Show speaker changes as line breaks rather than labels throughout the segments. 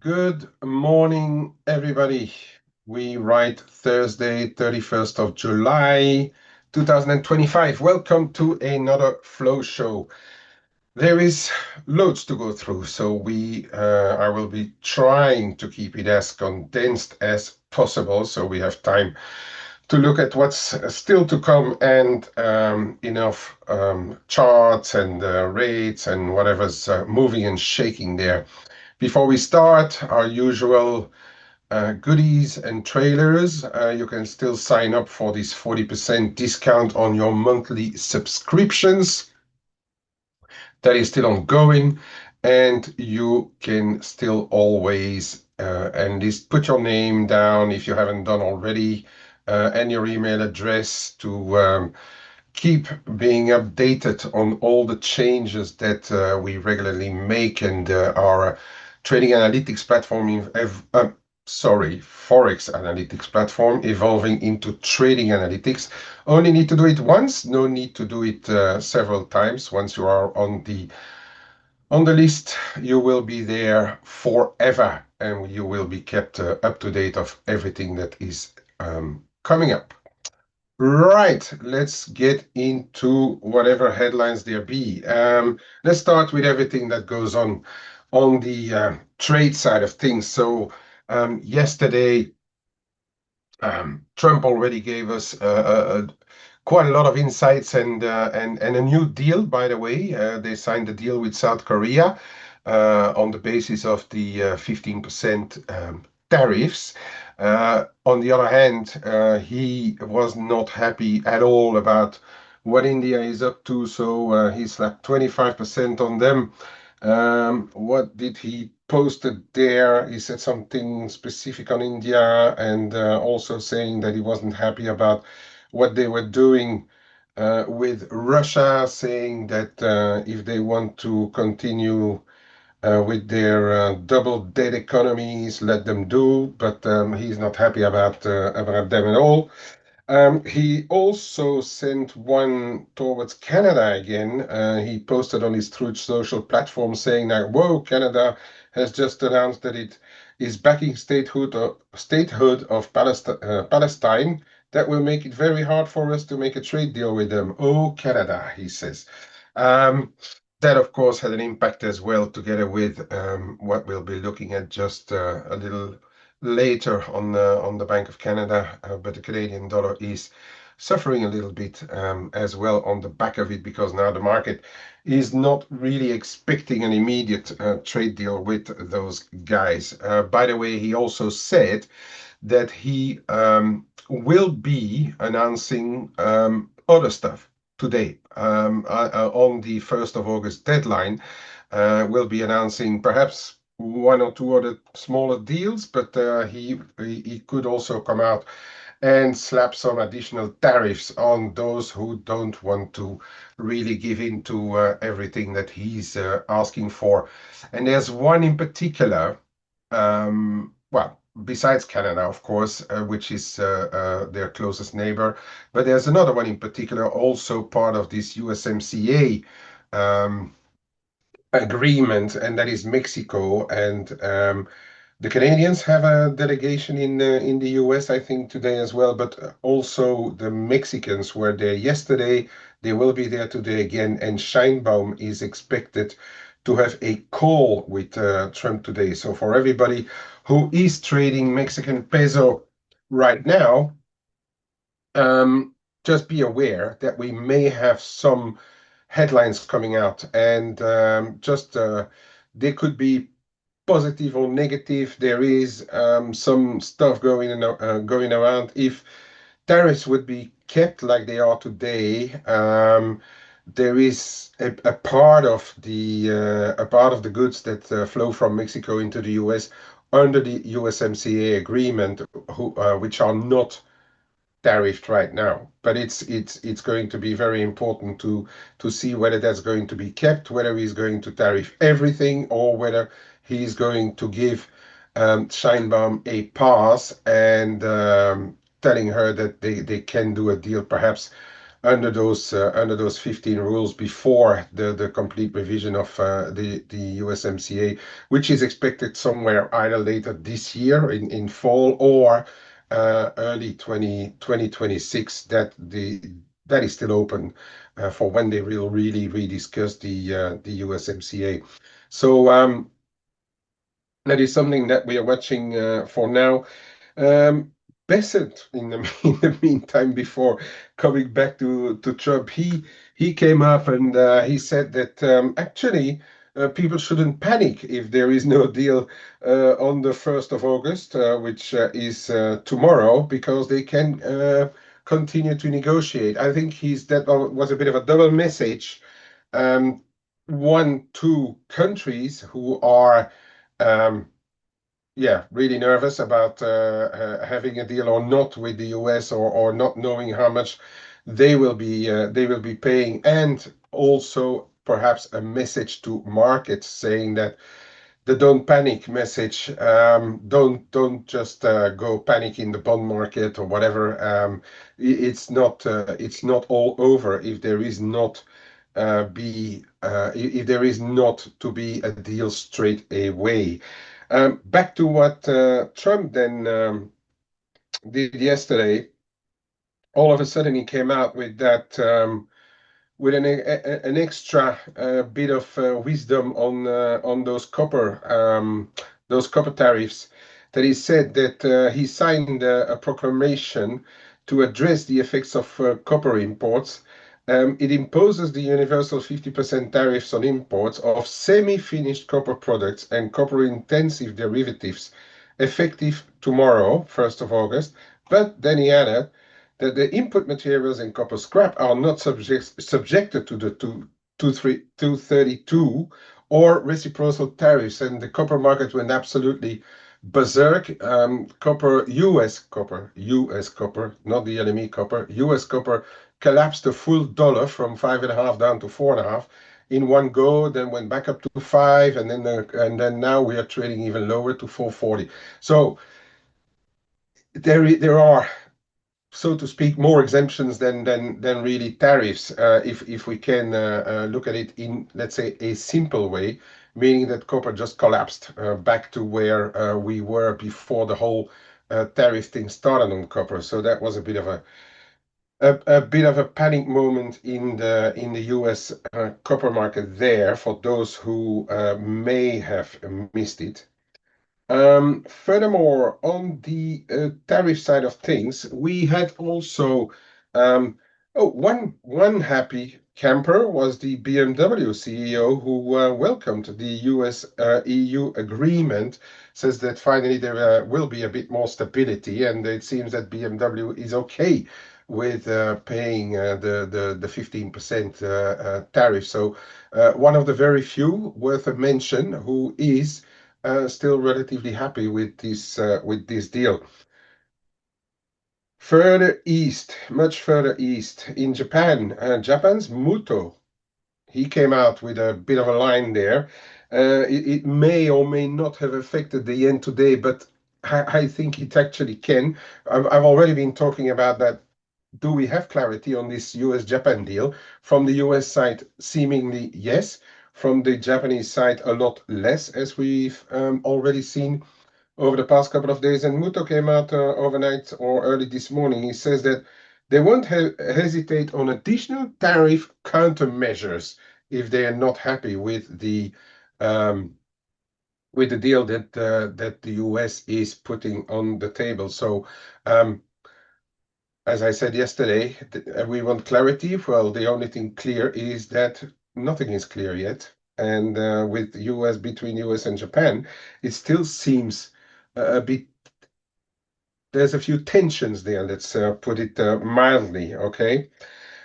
Good morning, everybody. We write Thursday, 31st of July, 2025. Welcome to another Flow Show. There is loads to go through, so I will be trying to keep it as condensed as possible, so we have time to look at what's still to come and enough charts and rates and whatever's moving and shaking there. Before we start, our usual goodies and trailers. You can still sign up for this 40% discount on your monthly subscriptions. That is still ongoing, and you can still always and just put your name down if you haven't done already, and your email address to keep being updated on all the changes that we regularly make, and our trading analytics platform, ForexAnalytix platform evolving into trading analytics. Only need to do it once, no need to do it several times. Once you are on the list, you will be there forever, and you will be kept up to date of everything that is coming up. Right, let's get into whatever headlines there be. Let's start with everything that goes on the trade side of things. So yesterday, Trump already gave us quite a lot of insights and a new deal. By the way, they signed a deal with South Korea on the basis of the 15% tariffs. On the other hand, he was not happy at all about what India is up to, so he slapped 25% on them. What did he posted there? He said something specific on India, and also saying that he wasn't happy about what they were doing with Russia, saying that if they want to continue with their double dead economies, let them do, but he's not happy about them at all. He also sent one towards Canada again. He posted on his Truth Social platform saying that, whoa, Canada has just announced that it is backing statehood of Palestine. That will make it very hard for us to make a trade deal with them. Oh, Canada, he says. That, of course, had an impact as well, together with what we'll be looking at just a little later on the Bank of Canada, but the Canadian dollar is suffering a little bit as well on the back of it, because now the market is not really expecting an immediate trade deal with those guys. By the way, he also said that he will be announcing other stuff today on the 1st of August deadline. We'll be announcing perhaps one or two other smaller deals, but he could also come out and slap some additional tariffs on those who don't want to really give in to everything that he's asking for. And there's one in particular, well, besides Canada, of course, which is their closest neighbor, but there's another one in particular, also part of this USMCA agreement, and that is Mexico. And the Canadians have a delegation in the US, I think, today as well, but also the Mexicans were there yesterday. They will be there today again, and Scheinbaum is expected to have a call with Trump today. So for everybody who is trading Mexican peso right now, just be aware that we may have some headlines coming out, and they could be positive or negative. There is some stuff going around. If tariffs would be kept like they are today, there is a part of the goods that flow from Mexico into the US under the USMCA agreement, which are not tariffed right now. But it's going to be very important to see whether that's going to be kept, whether he's going to tariff everything, or whether he's going to give Scheinbaum a pass, and telling her that they can do a deal perhaps under those 15 rules before the complete revision of the USMCA, which is expected somewhere either later this year in fall or early 2026. That is still open for when they will really rediscuss the USMCA. So that is something that we are watching for now. Um, Besant, in the, in the meantime, before coming back to Trump, he came up and he said that actually people shouldn't panic if there is no deal on the 1st of August, which is tomorrow, because they can continue to negotiate. I think that was a bit of a double message. Um, One, two countries who are um, yeah, really nervous about having a deal or not with the US, or not knowing how much they will be paying, and also perhaps a message to markets saying that the don't panic message, don't just go panic in the bond market or whatever. It's not all over if there is not if there is not to be a deal straight away. Back to what Trump then did yesterday. All of a sudden, he came out with that with an extra bit of wisdom on those copper tariffs. That he said that he signed a proclamation to address the effects of copper imports. It imposes the universal 50% tariffs on imports of semi-finished copper products and copper-intensive derivatives, effective tomorrow, 1st of August. But then he added that the input materials in copper scrap are not subjected to the 232 or reciprocal tariffs, and the copper market went absolutely berserk. US copper, not the LME copper, US copper collapsed a full dollar from 5.5 down to 4.5 in one go, then went back up to 5, and then now we are trading even lower to 440. So there are, so to speak, more exemptions than really tariffs, if we can look at it in, let's say, a simple way, meaning that copper just collapsed back to where we were before the whole tariff thing started on copper. So that was a bit of a bit of a panic moment in the U.S. Copper market there for those who may have missed it. Furthermore, on the tariff side of things, we had also um, one happy camper was the BMW CEO, who welcomed the US EU agreement, says that finally there will be a bit more stability, and it seems that BMW is okay with paying the 15% tariff. So one of the very few worth a mention who is still relatively happy with this deal. Further east, much further east, in Japan, Japan's Muto, he came out with a bit of a line there. It may or may not have affected the yen today, but I think it actually can. I've already been talking about that. Do we have clarity on this US-Japan deal? From the US side, seemingly yes. From the Japanese side, a lot less, as we've already seen over the past couple of days. And Muto came out overnight or early this morning. He says that they won't hesitate on additional tariff countermeasures if they are not happy um, with the deal that the US is putting on the table. So, as I said yesterday, we want clarity. Well, the only thing clear is that nothing is clear yet. And with US, between US and Japan, it still seems a bit, there's a few tensions there. Let's put it mildly, okay?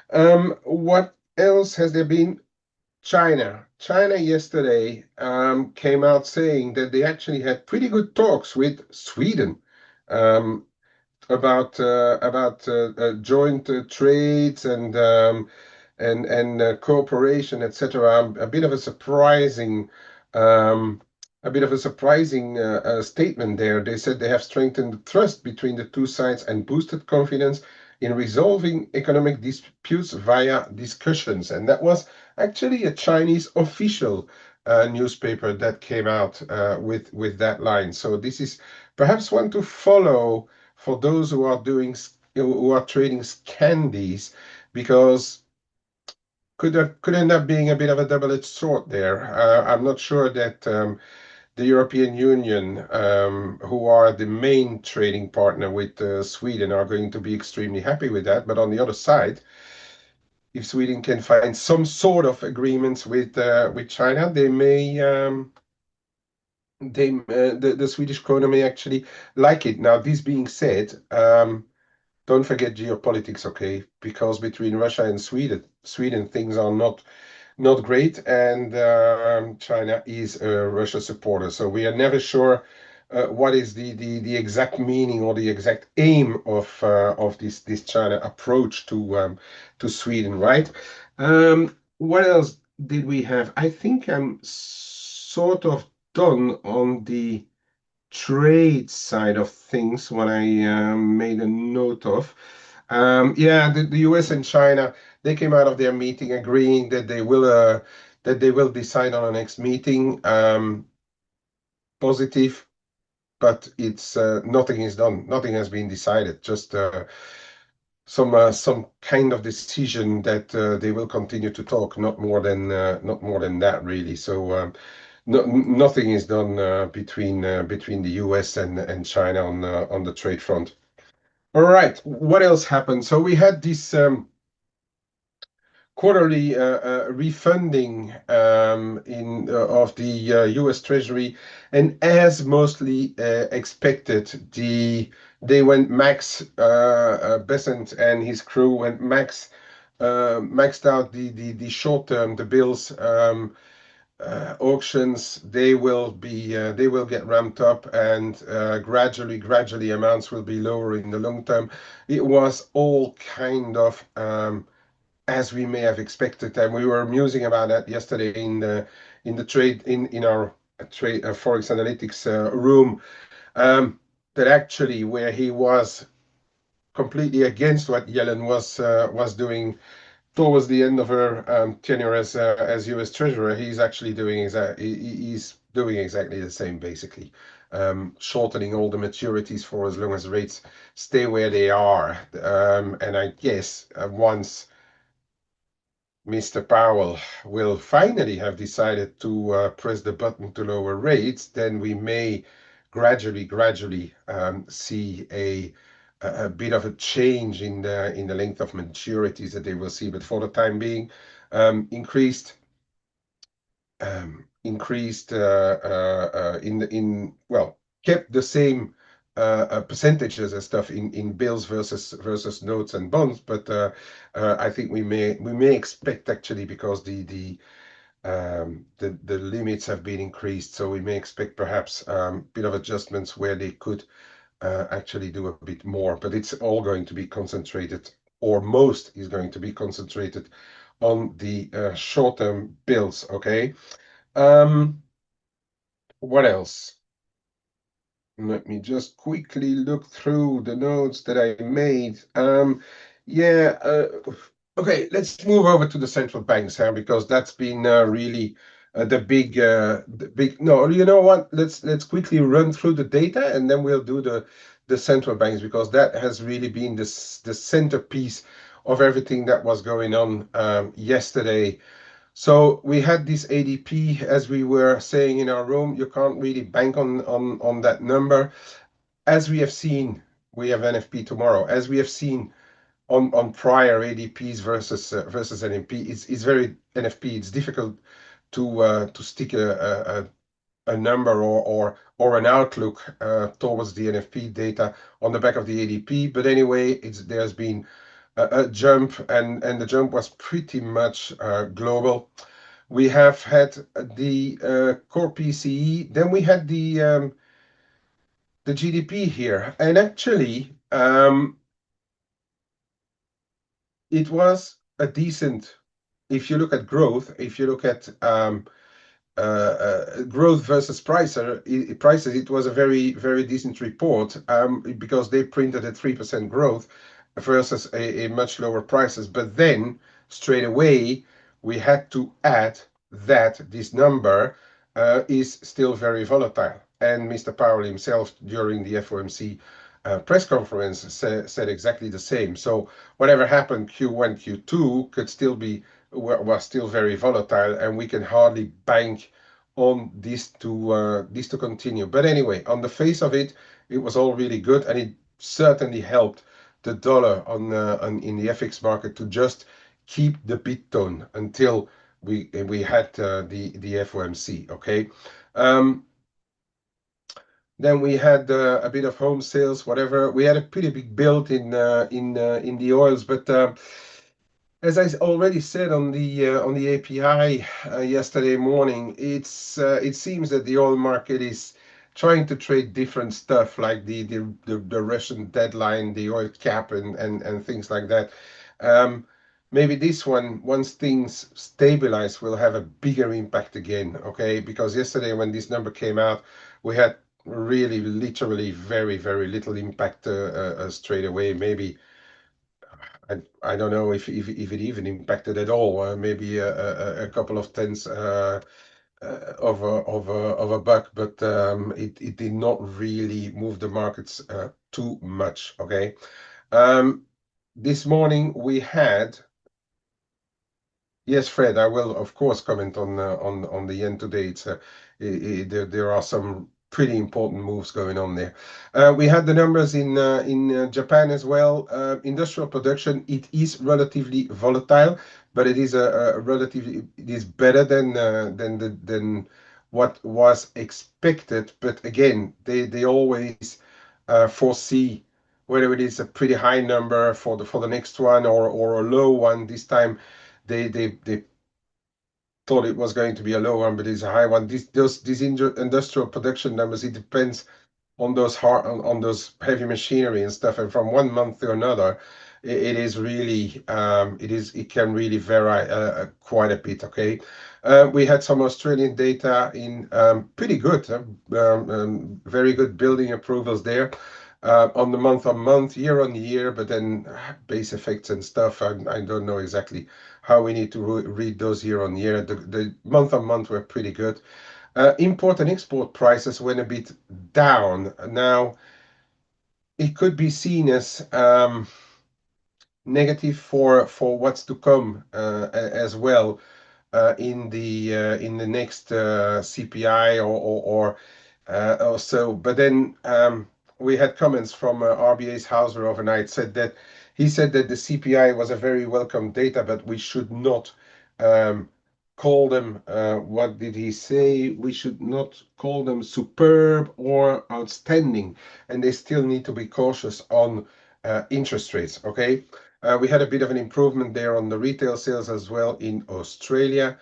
What else has there been? China. China yesterday came out saying that they actually had pretty good talks with Sweden. Um, about joint trades and cooperation, etc. Um, a bit of a surprising statement there. They said they have strengthened trust between the two sides and boosted confidence in resolving economic disputes via discussions. And that was actually a Chinese official newspaper that came out with that line. So this is perhaps one to follow for those who are trading candies, because could end up being a bit of a double-edged sword there. I'm not sure that the European Union, who are the main trading partner with Sweden, are going to be extremely happy with that. But on the other side, if Sweden can find some sort of agreements with China, they may the Swedish krona may actually like it. Now, this being said, don't forget geopolitics, okay? Because between Russia and Sweden things are not great, and China is a Russia supporter. So we are never sure what is the exact meaning or the exact aim of this China approach to Sweden, right? What else did we have? I think I'm sort of done on the trade side of things, what I made a note of. Yeah, the US and China, they came out of their meeting agreeing that they will decide on the next meeting. Positive, but it's nothing is done. Nothing has been decided. Just some kind of decision that they will continue to talk, not more than that, really. So nothing is done between the US and China on the trade front. All right, what else happened? So we had this quarterly refunding in of the U.S. Treasury, and as mostly expected, they went max. Besant and his crew went maxed out the short term, the bills. Auctions, they will get ramped up, and gradually amounts will be lower in the long term. It was all kind of as we may have expected, and we were musing about that yesterday in the trade in our trade ForexAnalytix room. That actually, where he was completely against what Yellen was doing towards the end of her tenure as U.S. Treasurer, he's doing exactly the same, basically, shortening all the maturities for as long as rates stay where they are. And I guess once Mr. Powell will finally have decided to press the button to lower rates, then we may gradually see a bit of a change in the length of maturities that they will see. But for the time being, increased in well, kept the same percentages and stuff in bills versus notes and bonds, but I think we may expect, actually, because the limits have been increased, so we may expect perhaps bit of adjustments where they could actually do a bit more, but it's all going to be concentrated, or most is going to be concentrated on the short-term bills. Okay. What else? Let me just quickly look through the notes that I made. Yeah, okay, let's move over to the central banks here, because that's been really the big. No, you know what? Let's quickly run through the data, and then we'll do the central banks, because that has really been the centerpiece of everything that was going on yesterday. So we had this ADP, as we were saying in our room. You can't really bank on that number. As we have seen, we have NFP tomorrow. As we have seen on prior ADPs versus NFP, it's very NFP. It's difficult to stick a number or an outlook towards the NFP data on the back of the ADP. But anyway, there's been a jump, and the jump was pretty much global. We have had the core PCE, then we had the GDP here, and actually it was a decent. If you look at growth, if you look at growth versus prices, it was a very decent report, because they printed a 3% growth, versus a much lower prices. But then straight away we had to add that this number is still very volatile. And Mr. Powell himself during the FOMC press conference said exactly the same. So whatever happened Q1, Q2 could still be was still very volatile, and we can hardly bank on this to continue. But anyway, on the face of it, it was all really good, and it certainly helped the dollar on in the FX market to just keep the bit tone until we had the FOMC. Okay. Um, then we had a bit of home sales, whatever. We had a pretty big build in the oils, but as I already said on the API yesterday morning, it seems that the oil market is trying to trade different stuff like the Russian deadline, the oil cap, and things like that. Um, Maybe this one, once things stabilize, will have a bigger impact again. Okay, because yesterday when this number came out, we had really literally very little impact straight away. Maybe I don't know if it even impacted at all. Maybe a couple of tenths of a buck, but it did not really move the markets too much. Okay. Um, this morning we had. Yes, Fred, I will of course comment on the yen today. There are some pretty important moves going on there. We had the numbers in Japan as well. Industrial production, it is relatively volatile, but it is a relatively it is better than what was expected. But again, they always foresee whether it is a pretty high number for the next one or a low one. This time they thought it was going to be a low one, but it's a high one. These industrial production numbers, it depends on those on those heavy machinery and stuff. And from one month to another, it is really it can really vary quite a bit. Okay, we had some Australian data in pretty good, very good building approvals there. On the month on month, year on year, but then base effects and stuff. I don't know exactly how we need to read those year on year. The month on month were pretty good. Import and export prices went a bit down. Now, it could be seen as negative for what's to come as well in the next CPI or so. But then we had comments from RBA's Hauser overnight he said that the CPI was a very welcome data, but we should not um, call them. What did he say? We should not call them superb or outstanding, and they still need to be cautious on interest rates. Okay. We had a bit of an improvement there on the retail sales as well in Australia.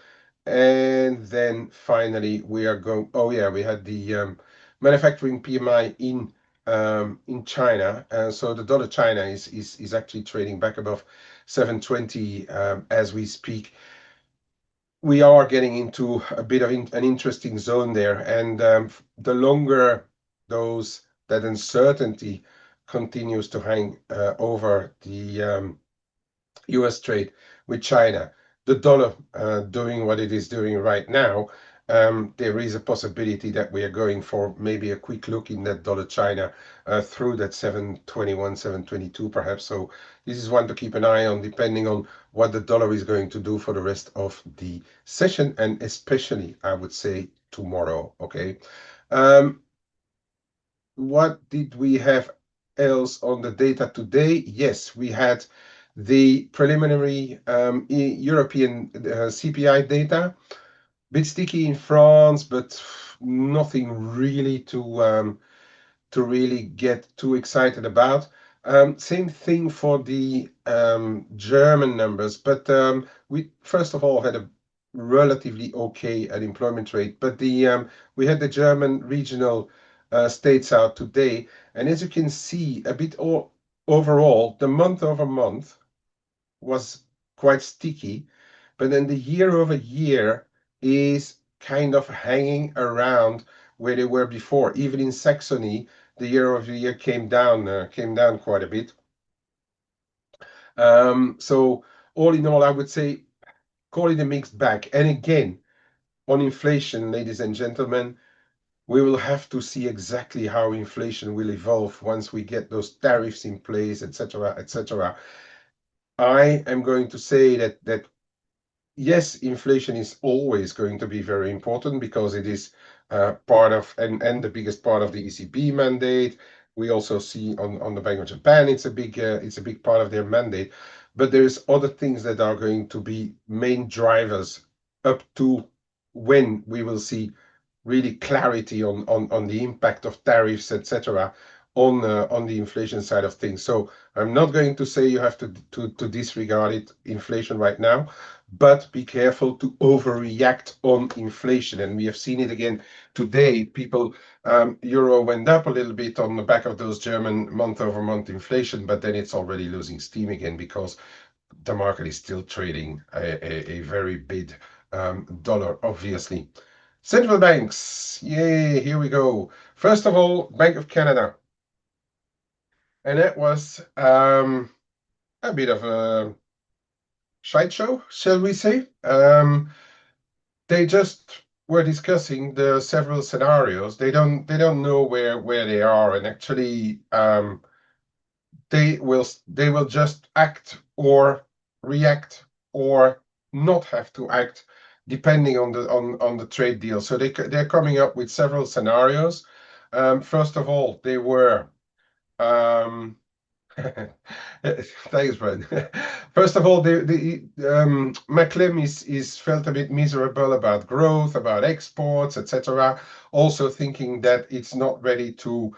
And then finally, we are going. Oh yeah, we had the manufacturing PMI in China, and so the dollar China is actually trading back above 720 as we speak. We are getting into a bit of an interesting zone there, and the longer that uncertainty continues to hang over the US trade with China, the dollar doing what it is doing right now, there is a possibility that we are going for maybe a quick look in that dollar China through that 721, 722 perhaps. So this is one to keep an eye on, depending on what the dollar is going to do for the rest of the session, and especially, I would say, tomorrow. Okay. Um, what did we have else on the data today? Yes, we had the preliminary European CPI data. Bit sticky in France, but nothing really to really get too excited about. Same thing for the German numbers, but we first of all had a relatively okay unemployment rate, but we had the German regional states out today, and as you can see, a bit overall, the month over month was quite sticky, but then the year over year is kind of hanging around where they were before. Even in Saxony, the year over year came down quite a bit. So all in all, I would say call it a mixed bag. And again, on inflation, ladies and gentlemen, we will have to see exactly how inflation will evolve once we get those tariffs in place, etc., etc. I am going to say that yes, inflation is always going to be very important because it is part of and the biggest part of the ECB mandate. We also see on the Bank of Japan, it's a big part of their mandate. But there's other things that are going to be main drivers up to when we will see really clarity on the impact of tariffs, etc., on the inflation side of things. So I'm not going to say you have to disregard it, inflation right now, but be careful to overreact on inflation. And we have seen it again today. People, euro went up a little bit on the back of those German month-over-month inflation, but then it's already losing steam again because the market is still trading a very big dollar, obviously. Central banks, yay, here we go. First of all, Bank of Canada. And that was a bit of a shite show, shall we say. They just were discussing the several scenarios. They don't know where they are, and actually they will just act or react or not have to act depending on the trade deal. So they're coming up with several scenarios. First of all, they were um, thanks, Brad. First of all, Maclem is felt a bit miserable about growth, about exports, etc. Also thinking that it's not ready to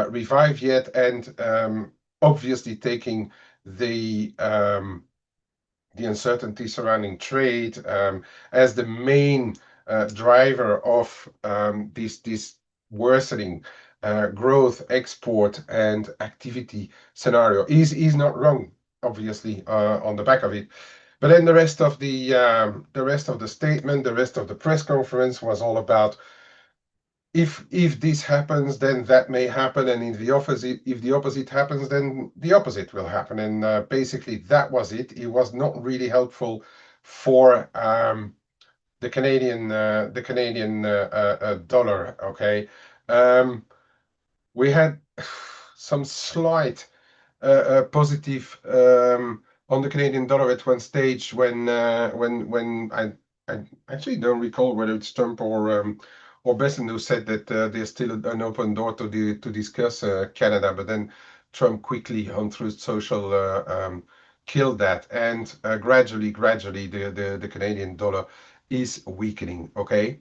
revive yet, and obviously taking the uncertainty surrounding trade as the main driver of this worsening growth, export, and activity scenario. Is not wrong, obviously, on the back of it. But then the rest of the statement, the rest of the press conference was all about if this happens, then that may happen, and if the opposite happens, then the opposite will happen. And basically, that was it. It was not really helpful for the Canadian dollar. Okay, we had some slight positive on the Canadian dollar at one stage when I actually don't recall whether it's Trump or Besson who said that there's still an open door to discuss Canada, but then Trump quickly on through social killed that, and gradually the Canadian dollar is weakening. Okay,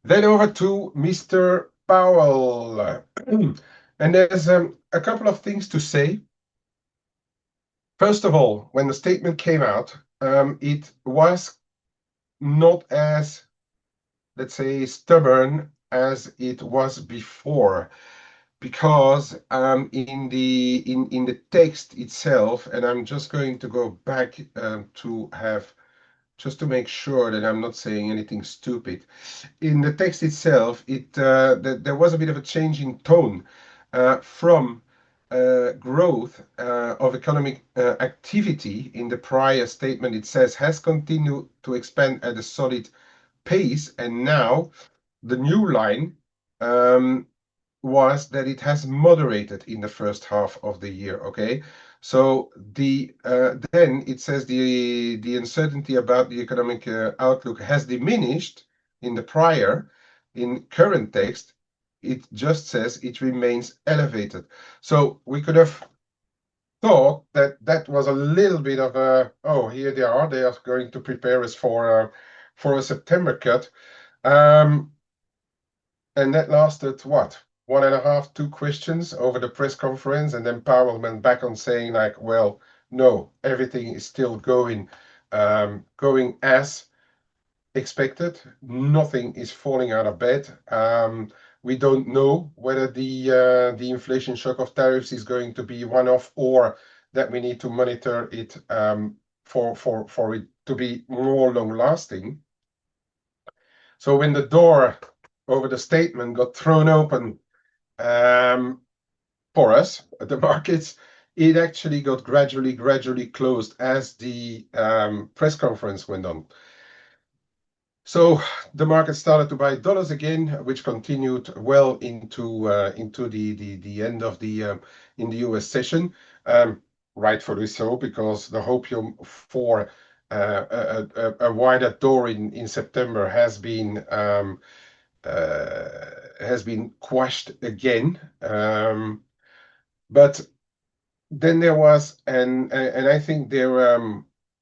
then over to Mr. Powell, and there's a couple of things to say. First of all, when the statement came out, it was not as, let's say, stubborn as it was before, because in the text itself, and I'm just going to go back to have just to make sure that I'm not saying anything stupid. In the text itself, there was a bit of a change in tone from growth of economic activity. In the prior statement, it says has continued to expand at a solid pace, and now the new line was that it has moderated in the first half of the year. Okay, so then it says the uncertainty about the economic outlook has diminished in the prior. In current text, it just says it remains elevated. So we could have thought that that was a little bit of a, oh, here they are going to prepare us for a September cut. And that lasted what? 1.5, 2 questions over the press conference, and then Powell went back on saying like, well, no, everything is still going as expected. Nothing is falling out of bed. We don't know whether the inflation shock of tariffs is going to be one-off or that we need to monitor it for it to be more long-lasting. So when the door over the statement got thrown open for us, the markets it actually got gradually closed as the press conference went on. So the market started to buy dollars again, which continued well into the end of the in the U.S. session, rightfully so, because the hopium for a wider door in September has been quashed again. But then there was, and I think there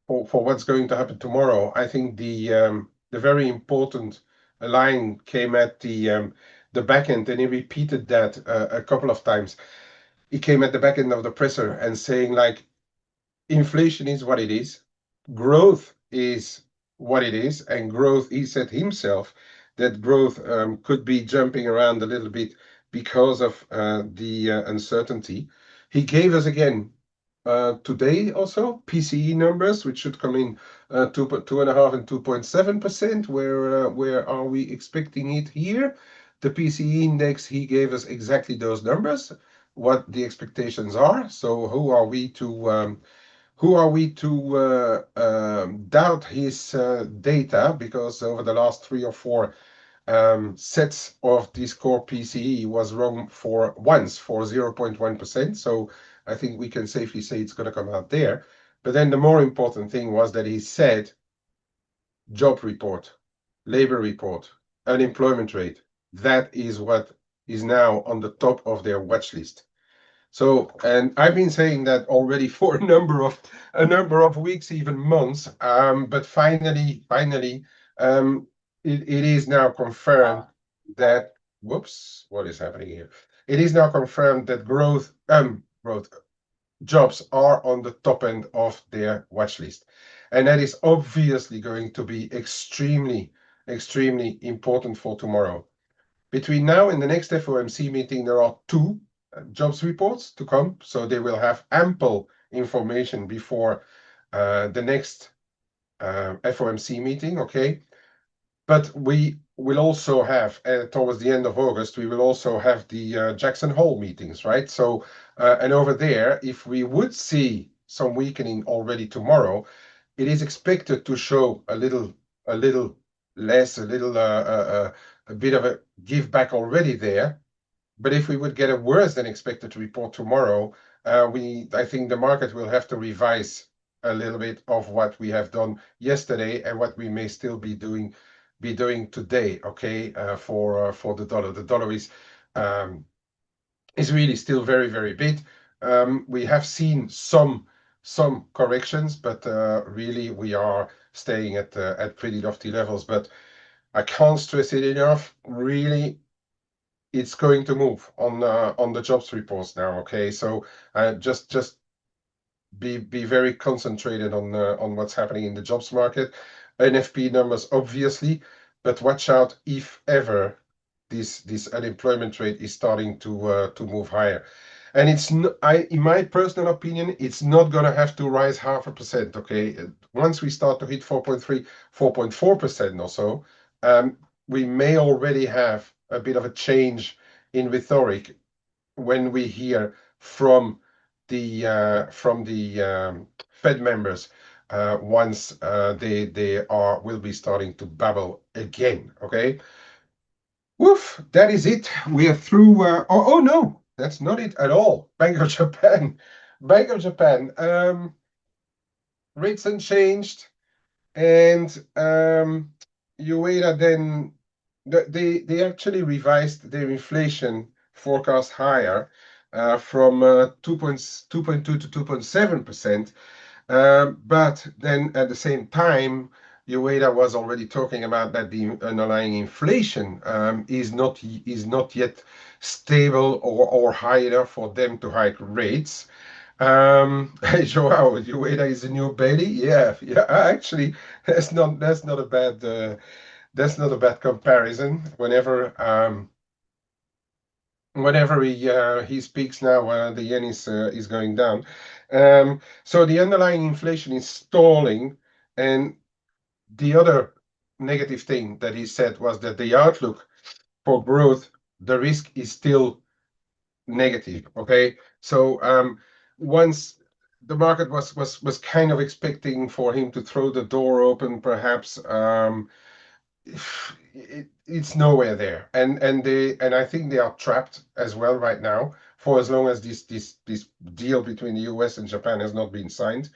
for what's going to happen tomorrow, I think the very important line came at the back end, and he repeated that a couple of times. He came at the back end of the presser and saying like, inflation is what it is, growth is what it is, and growth, he said himself that growth could be jumping around a little bit because of the uncertainty. He gave us again today also PCE numbers, which should come in 2.5 and 2.7%. Where are we expecting it here? The PCE index, he gave us exactly those numbers, what the expectations are. So who are we to doubt his data? Because over the last 3 or 4 sets of this core PCE was wrong for once for 0.1%. So I think we can safely say it's going to come out there. But then the more important thing was that he said job report, labor report, unemployment rate. That is what is now on the top of their watch list. So, and I've been saying that already for a number of weeks, even months. But finally, it is now confirmed that whoops, what is happening here? It is now confirmed that growth jobs are on the top end of their watch list, and that is obviously going to be extremely important for tomorrow. Between now and the next FOMC meeting, there are 2 jobs reports to come, so they will have ample information before the next FOMC meeting, okay? But we will also have, towards the end of August, we will also have the Jackson Hole meetings, right? So, and over there, if we would see some weakening already tomorrow, it is expected to show a little less, a bit of a give back already there. But if we would get a worse than expected report tomorrow, I think the market will have to revise a little bit of what we have done yesterday and what we may still be doing today. Okay, for the dollar. The dollar is really still very big. We have seen some corrections, but really we are staying at pretty lofty levels. But I can't stress it enough. Really, it's going to move on the jobs reports now. Okay, so just be very concentrated on what's happening in the jobs market. NFP numbers, obviously, but watch out if ever this unemployment rate is starting to move higher. And it's in my personal opinion, it's not going to have to rise 0.5%. Okay, once we start to hit 4.3, 4.4% or so, we may already have a bit of a change in rhetoric when we hear from the Fed members once they will be starting to babble again. Okay. Woof, that is it. We are through. Oh no, that's not it at all. Bank of Japan. Bank of Japan. Rates unchanged, and UEDA then they actually revised their inflation forecast higher from 2.2 to 2.7%. But then at the same time, UEDA was already talking about that the underlying inflation is not yet stable or high enough for them to hike rates. Joao, UEDA is a new Bailey. Yeah. Actually, that's not a bad comparison. Whenever he speaks now, the yen is going down. So the underlying inflation is stalling, and the other negative thing that he said was that the outlook for growth, the risk is still negative. Okay, so once the market was kind of expecting for him to throw the door open, perhaps. It's nowhere there, and I think they are trapped as well right now for as long as this deal between the US and Japan has not been signed.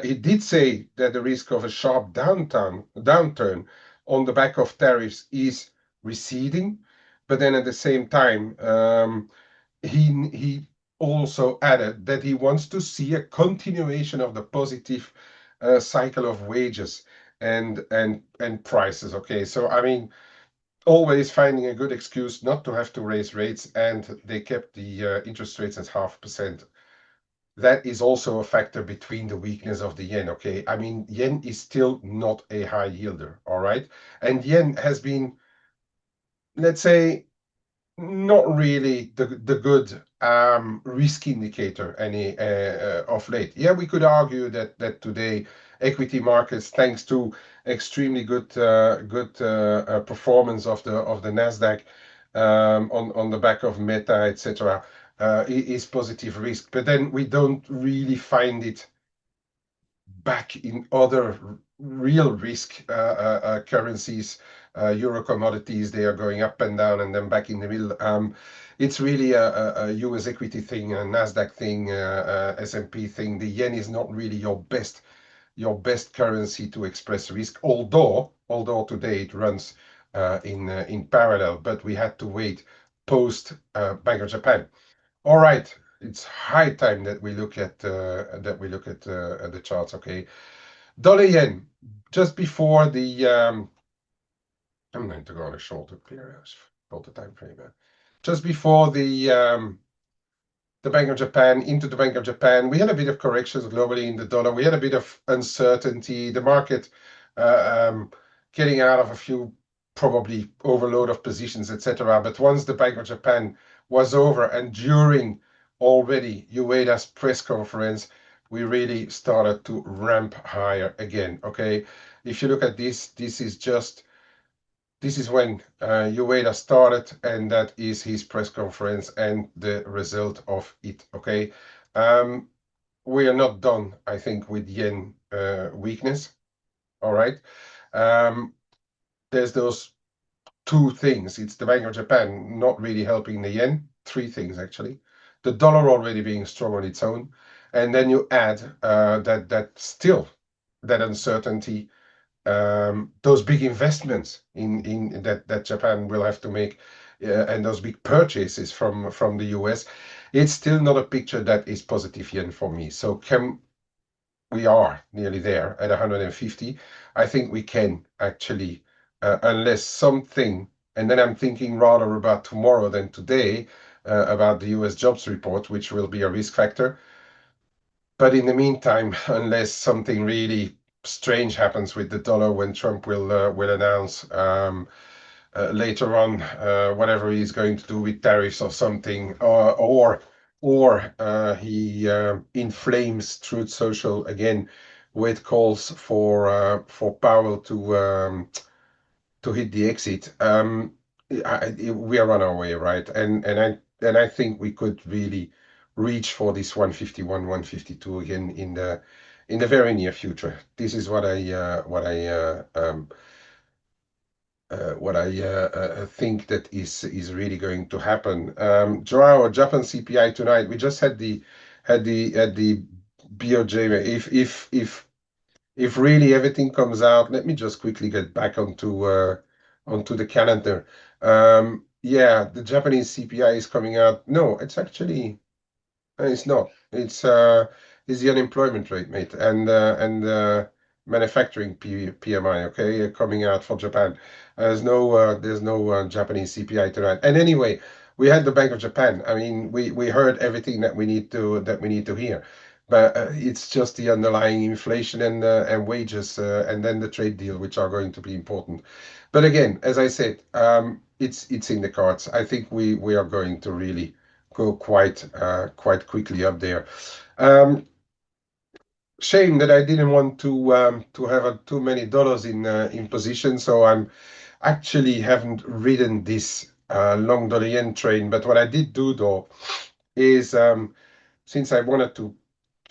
He did say that the risk of a sharp downturn on the back of tariffs is receding, but then at the same time, he also added that he wants to see a continuation of the positive cycle of wages and prices. Okay, so I mean, always finding a good excuse not to have to raise rates, and they kept the interest rates at 0.5%. That is also a factor between the weakness of the yen. Okay, I mean, yen is still not a high yielder. All right, and yen has been, let's say, not really the good risk indicator any of late. Yeah, we could argue that today equity markets, thanks to extremely good performance of the Nasdaq on the back of Meta, etc., is positive risk. But then we don't really find it back in other real risk currencies, euro commodities. They are going up and down and then back in the middle. It's really a US equity thing, a Nasdaq thing, S&P thing. The yen is not really your best currency to express risk, although today it runs in parallel, but we had to wait post Bank of Japan. All right, it's high time that we look at the charts. Okay, dollar yen just before the I'm going to go on a shorter period, shorter time frame. Just before the Bank of Japan, into the Bank of Japan, we had a bit of corrections globally in the dollar. We had a bit of uncertainty. The market getting out of a few probably overload of positions, etc. But once the Bank of Japan was over and during already Ueda's press conference, we really started to ramp higher again. Okay, if you look at this is when Ueda started, and that is his press conference and the result of it. Okay, we are not done, I think, with yen weakness. All right, there's those two things. It's the Bank of Japan not really helping the yen. Three things actually. The dollar already being strong on its own, and then you add that uncertainty, those big investments in that Japan will have to make, and those big purchases from the US, it's still not a picture that is positive yen for me. So we are nearly there at 150. I think we can actually, unless something, and then I'm thinking rather about tomorrow than today, about the US jobs report, which will be a risk factor. But in the meantime, unless something really strange happens with the dollar when Trump will announce later on whatever he's going to do with tariffs or something, or he inflames Truth Social again with calls for Powell to hit the exit. We are on our way, right? And I think we could really reach for this 151, 152 again in the very near future. This is what I think that is really going to happen. Joao, Japan CPI tonight. We just had the BOJ. If really everything comes out, let me just quickly get back onto the calendar. Yeah, the Japanese CPI is coming out. No, it's not. It's the unemployment rate, mate, and manufacturing PMI. Okay, coming out for Japan. There's no Japanese CPI tonight. And anyway, we had the Bank of Japan. I mean, we heard everything that we need to hear, but it's just the underlying inflation and wages, and then the trade deal, which are going to be important. But again, as I said, it's in the cards. I think we are going to really go quite quickly up there. Shame that I didn't want to have too many dollars in position, so I'm actually haven't ridden this long dollar yen train. But what I did do though is since I wanted to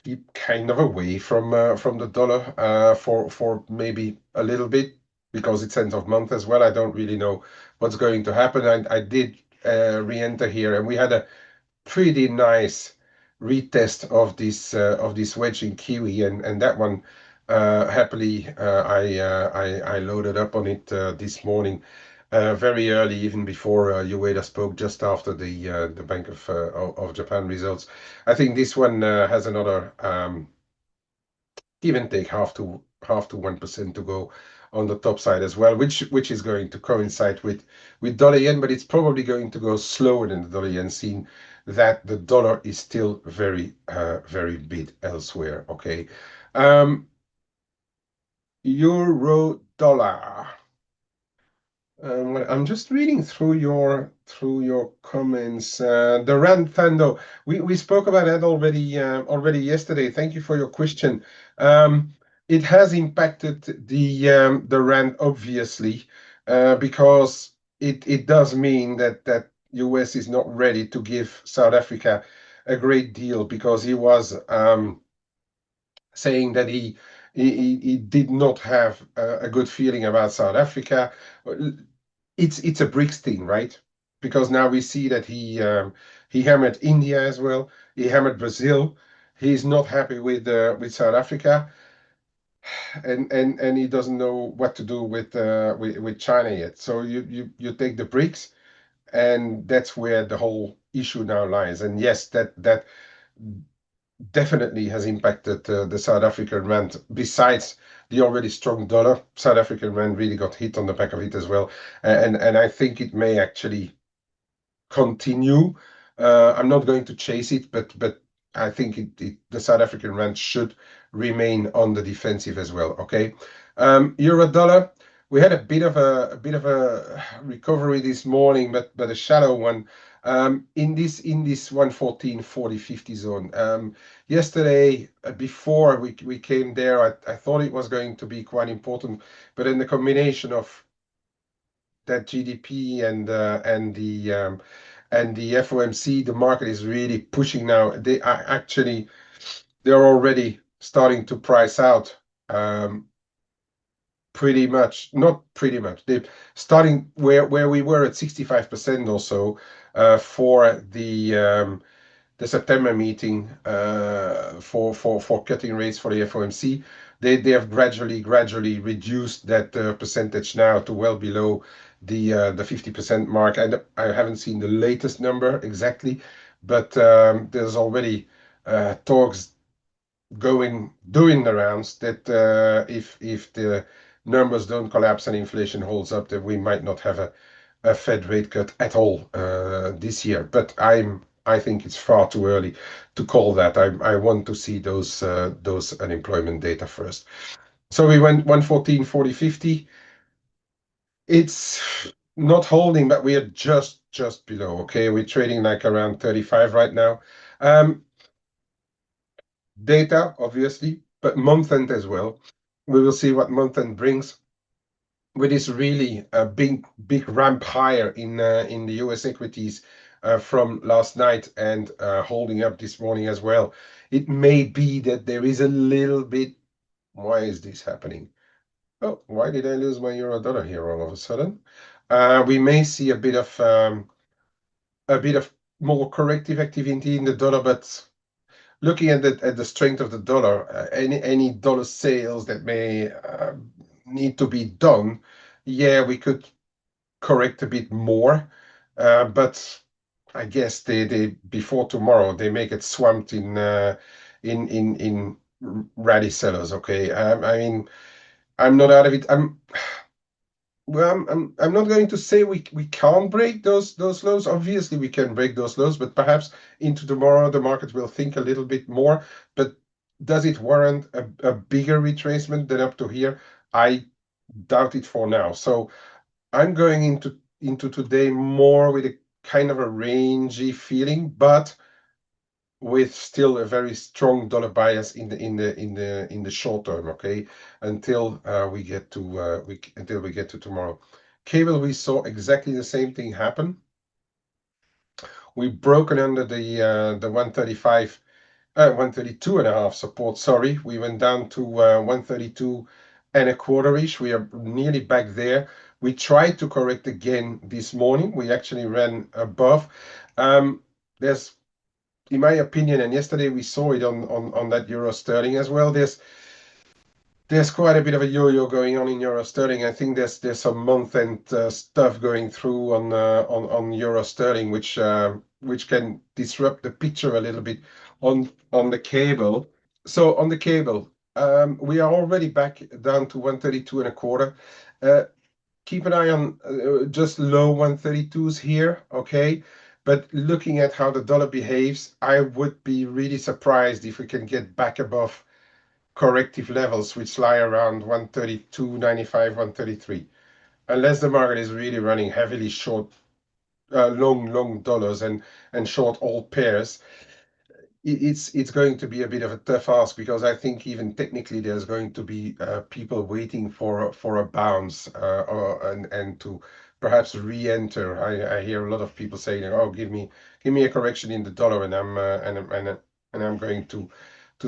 keep kind of away from the dollar for maybe a little bit because it's end of month as well. I don't really know what's going to happen. I did re-enter here, and we had a pretty nice retest of this wedge in Kiwi, and that one happily I loaded up on it this morning. Very early, even before Ueda spoke, just after the Bank of Japan results. I think this one has another give and take half to 1% to go on the top side as well, which is going to coincide with dollar yen, but it's probably going to go slower than the dollar yen, seeing that the dollar is still very bid elsewhere. Okay, euro dollar. I'm just reading through your comments. The rand Thando, we spoke about that already yesterday. Thank you for your question. It has impacted the rand obviously because it does mean that US is not ready to give South Africa a great deal because he was saying that he did not have a good feeling about South Africa. It's a BRICS thing, right? Because now we see that he hammered India as well. He hammered Brazil. He's not happy with South Africa, and he doesn't know what to do with China yet. So you take the BRICS, and that's where the whole issue now lies. And yes, that definitely has impacted the South African rand. Besides the already strong dollar, South African rand really got hit on the back of it as well, and I think it may actually continue. I'm not going to chase it, but I think the South African rand should remain on the defensive as well. Okay, euro dollar. We had a bit of a recovery this morning, but a shallow one. In this 114.40 50 zone. Yesterday, before we came there, I thought it was going to be quite important, but in the combination of that GDP and the FOMC, the market is really pushing now. They're already starting to price out pretty much, not pretty much. They're starting where we were at 65% or so for the September meeting for cutting rates for the FOMC. They have gradually reduced that percentage now to well below the 50% mark. I haven't seen the latest number exactly, but there's already talks doing the rounds that if the numbers don't collapse and inflation holds up, that we might not have a Fed rate cut at all this year. But I think it's far too early to call that. I want to see those unemployment data first. So we went 114.40 50. It's not holding, but we are just below. Okay, we're trading like around 35 right now. Data, obviously, but month end as well. We will see what month end brings. With this really big ramp higher in the US equities from last night and holding up this morning as well. It may be that there is a little bit. Why is this happening? Oh, why did I lose my euro dollar here all of a sudden? We may see a bit of more corrective activity in the dollar, but looking at the strength of the dollar, any dollar sales that may need to be done, yeah, we could correct a bit more, but I guess they before tomorrow they may get swamped in rally sellers. Okay, I mean I'm not out of it. I'm not going to say we can't break those lows. Obviously, we can break those lows, but perhaps into tomorrow the market will think a little bit more. But does it warrant a bigger retracement than up to here? I doubt it for now. So I'm going into today more with a kind of a rangy feeling, but with still a very strong dollar bias in the short term. Okay, until we get to tomorrow. Cable, we saw exactly the same thing happen. We've broken under the 135 132 and a half support. Sorry, we went down to 132 and a quarter-ish. We are nearly back there. We tried to correct again this morning. We actually ran above. There's, in my opinion, and yesterday we saw it on that euro sterling as well. There's quite a bit of a yo-yo going on in euro sterling. I think there's some month-end stuff going through on euro sterling, which can disrupt the picture a little bit on the cable. So on the cable, we are already back down to 132 and a quarter. Uh, Keep an eye on just low 132s here, okay? But looking at how the dollar behaves, I would be really surprised if we can get back above corrective levels, which lie around 132.95, 133, unless the market is really running heavily short, long dollars and short all pairs. It's going to be a bit of a tough ask because I think even technically there's going to be people waiting for a bounce and to perhaps re-enter. I hear a lot of people saying, "Oh, give me a correction in the dollar, and I'm going to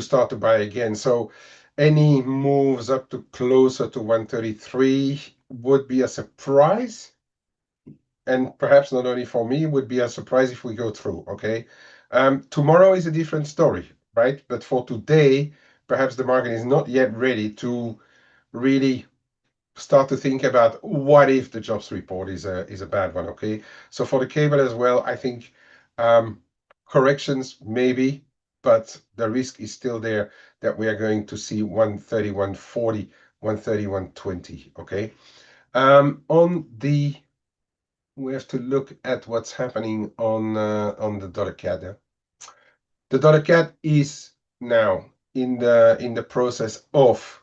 start to buy again." So any moves up to closer to 133 would be a surprise, and perhaps not only for me, would be a surprise if we go through, okay? Tomorrow is a different story, right? But for today, perhaps the market is not yet ready to really start to think about what if the jobs report is a bad one, okay? So for the cable as well, I think corrections maybe, but the risk is still there that we are going to see 131.40, 131.20, okay? On the We have to look at what's happening on the dollar CAD. The dollar CAD is now in the process of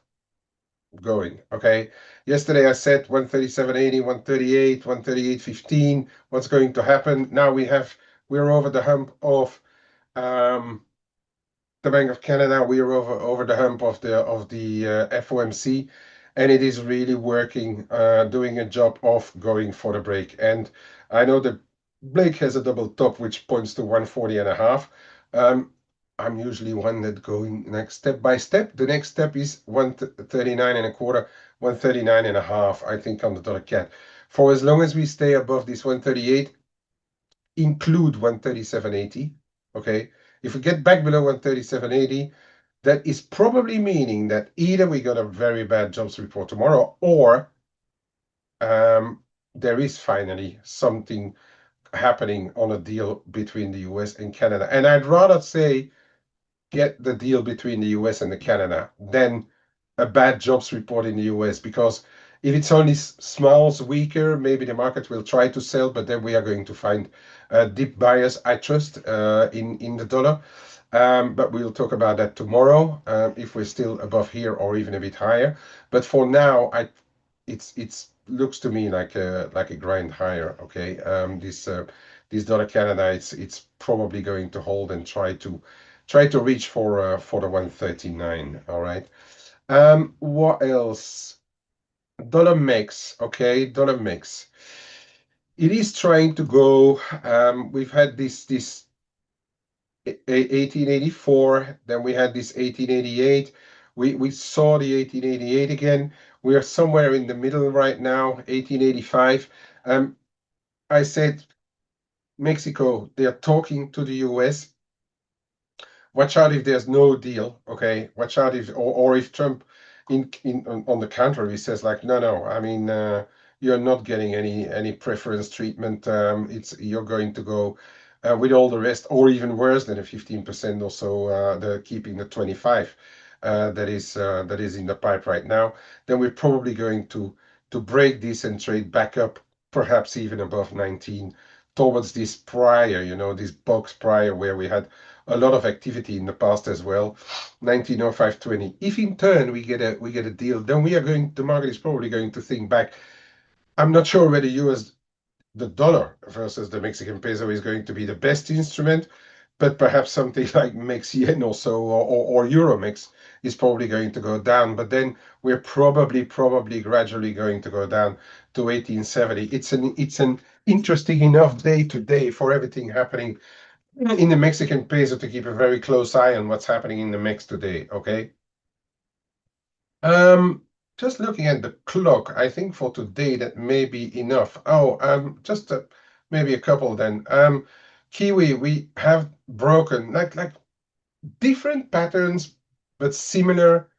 going. Okay. Yesterday I said 137.80, 138, 138.15. What's going to happen? Now we're over the hump of the Bank of Canada. We are over the hump of the FOMC, and it is really working, doing a job of going for the break. And I know that Blake has a double top, which points to 140 and a half. I'm usually one that going next step by step. The next step is 139 and a quarter, 139 and a half, I think, on the dollar CAD. For as long as we stay above this 138, include 137.80, okay? If we get back below 137.80, that is probably meaning that either we got a very bad jobs report tomorrow, or there is finally something happening on a deal between the US and Canada. And I'd rather say get the deal between the US and the Canada than a bad jobs report in the US, because if it's only smalls weaker, maybe the market will try to sell, but then we are going to find deep buyers, I trust, in the dollar. But we'll talk about that tomorrow, if we're still above here or even a bit higher. But for now, it's looks to me like a grind higher. Okay, this dollar Canada, it's probably going to hold and try to reach for the 139. All right. What else? Dollar mix. Okay, dollar mix. It is trying to go. We've had this 1884, then we had this 1888. We saw the 1888 again. We are somewhere in the middle right now, 1885. I said Mexico, they are talking to the US. Watch out if there's no deal, okay? Watch out if or if Trump on the contrary says like, no, I mean you're not getting any preference treatment. You're going to go with all the rest, or even worse than a 15% or so, the keeping the 25 that is in the pipe right now. Then we're probably going to break this and trade back up, perhaps even above 19 towards this prior, this box prior where we had a lot of activity in the past as well, 1905.20. If in turn we get a deal, then the market is probably going to think back. I'm not sure whether the dollar versus the Mexican peso is going to be the best instrument, but perhaps something like Mex yen or so, or Euro Mex is probably going to go down. But then we're probably gradually going to go down to 1870. It's an interesting enough day today for everything happening in the Mexican peso to keep a very close eye on what's happening in the MEX today. Okay. Um, just looking at the clock, I think for today that may be enough. Oh, just maybe a couple then. Kiwi, we have broken like different patterns, but similar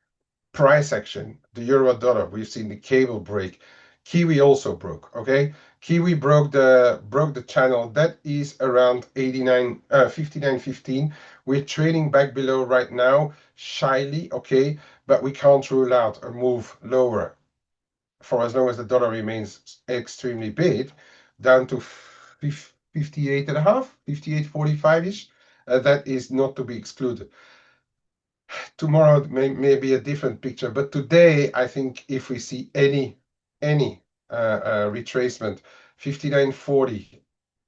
price action. The euro dollar, we've seen the cable break. Kiwi also broke. Okay, Kiwi broke the channel that is around 89 59.15. We're trading back below right now shyly. Okay, but we can't rule out a move lower for as long as the dollar remains extremely big, down to 58 and a half, 58.45 ish. That is not to be excluded. Tomorrow may be a different picture, but today I think if we see any retracement, 59.40,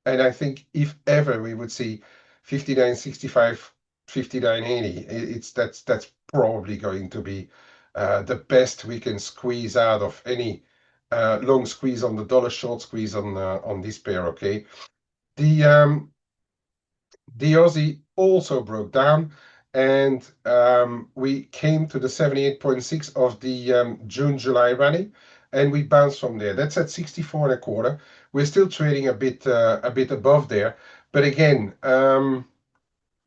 and I think if ever we would see 59.65, 59.80, it's that's probably going to be the best we can squeeze out of any long squeeze on the dollar, short squeeze on this pair. Okay, the the Aussie also broke down, and we came to the 78.6 of the June-July rally, and we bounced from there. That's at 64 and a quarter. We're still trading a bit above there, but again,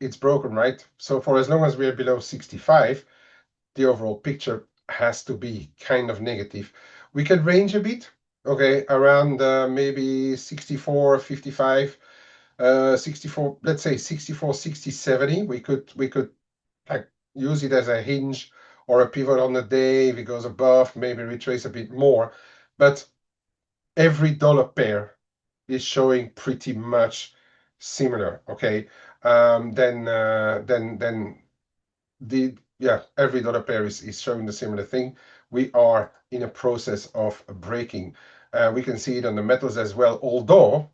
it's broken, right? So for as long as we're below 65, the overall picture has to be kind of negative. We can range a bit, okay, around maybe 64, 55. 64, let's say 64, 60, 70. We could like use it as a hinge or a pivot on the day. If it goes above, maybe retrace a bit more. But every dollar pair is showing pretty much similar. Okay. Then the yeah, every dollar pair is showing the similar thing. We are in a process of breaking. We can see it on the metals as well, although,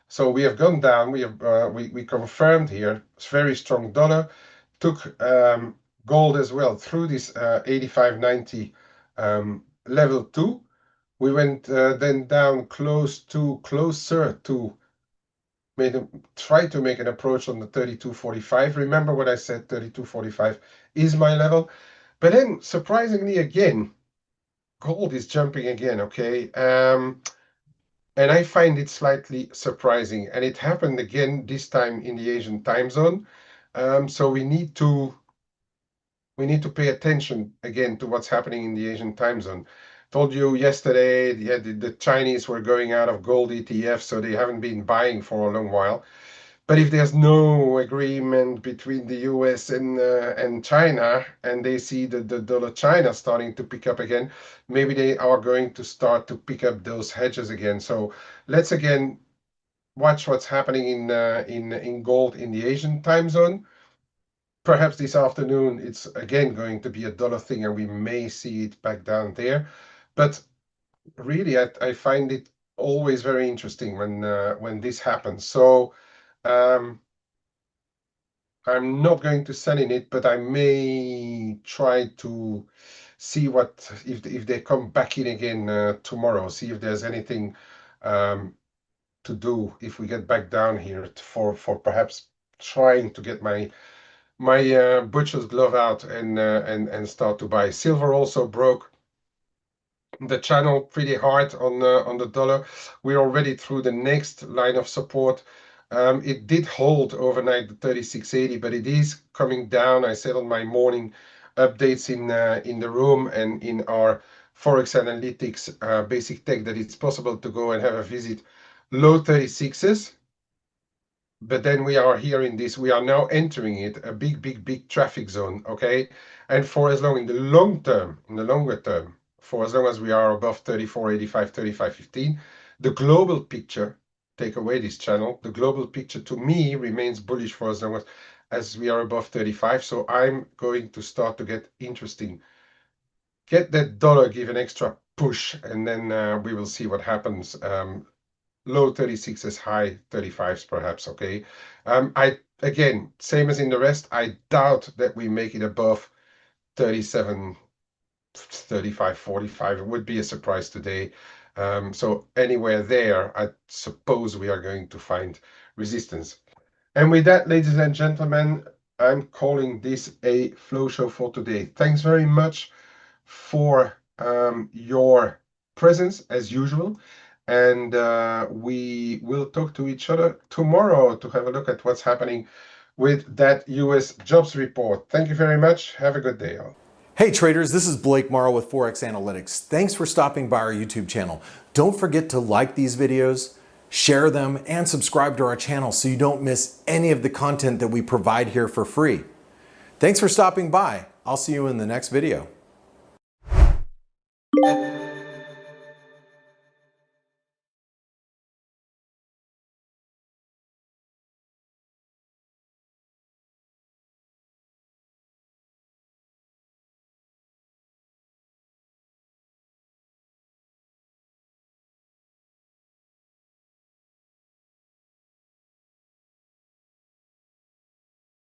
so we have gone down. We confirmed here, it's very strong dollar. Took gold as well through this 85.90 level two. We went then down closer to try to make an approach on the 32.45. Remember what I said, 32.45 is my level. But then surprisingly again, gold is jumping again, okay? And I find it slightly surprising. And it happened again, this time in the Asian time zone. So we need to pay attention again to what's happening in the Asian time zone. Told you yesterday, yeah, the Chinese were going out of gold ETF, so they haven't been buying for a long while. But if there's no agreement between the US and China, and they see the dollar China starting to pick up again, maybe they are going to start to pick up those hedges again. So let's again watch what's happening in gold in the Asian time zone. Perhaps this afternoon it's again going to be a dollar thing, and we may see it back down there. But really, I find it always very interesting when this happens. So. Um, I'm not going to sell in it, but I may try to see what if they come back in again tomorrow. See if there's anything um, to do if we get back down here for perhaps trying to get my butcher's glove out and start to buy. Silver also broke the channel pretty hard on the dollar. We're already through the next line of support. It did hold overnight the 36.80, but it is coming down. I said on my morning updates in the room and in our ForexAnalytix basic tech that it's possible to go and have a visit low 36s. But then we are here in this, we are now entering it, a big traffic zone, okay? And for as long in the long term, in the longer term, for as long as we are above 34.85, 35.15, the global picture, take away this channel, the global picture to me remains bullish for as long as we are above 35. So I'm going to start to get interesting. Get that dollar, give an extra push, and then we will see what happens. Low 36s, high 35s, perhaps. Okay. I again, same as in the rest, I doubt that we make it above 37, 35, 45. It would be a surprise today. So anywhere there, I suppose we are going to find resistance. And with that, ladies and gentlemen, I'm calling this a flow show for today. Thanks very much for your presence as usual. And we will talk to each other tomorrow to have a look at what's happening with that US jobs report. Thank you very much. Have a good day, all.
Hey traders, this is Blake Morrow with ForexAnalytix. Thanks for stopping by our YouTube channel. Don't forget to like these videos, share them, and subscribe to our channel so you don't miss any of the content that we provide here for free. Thanks for stopping by. I'll see you in the next video.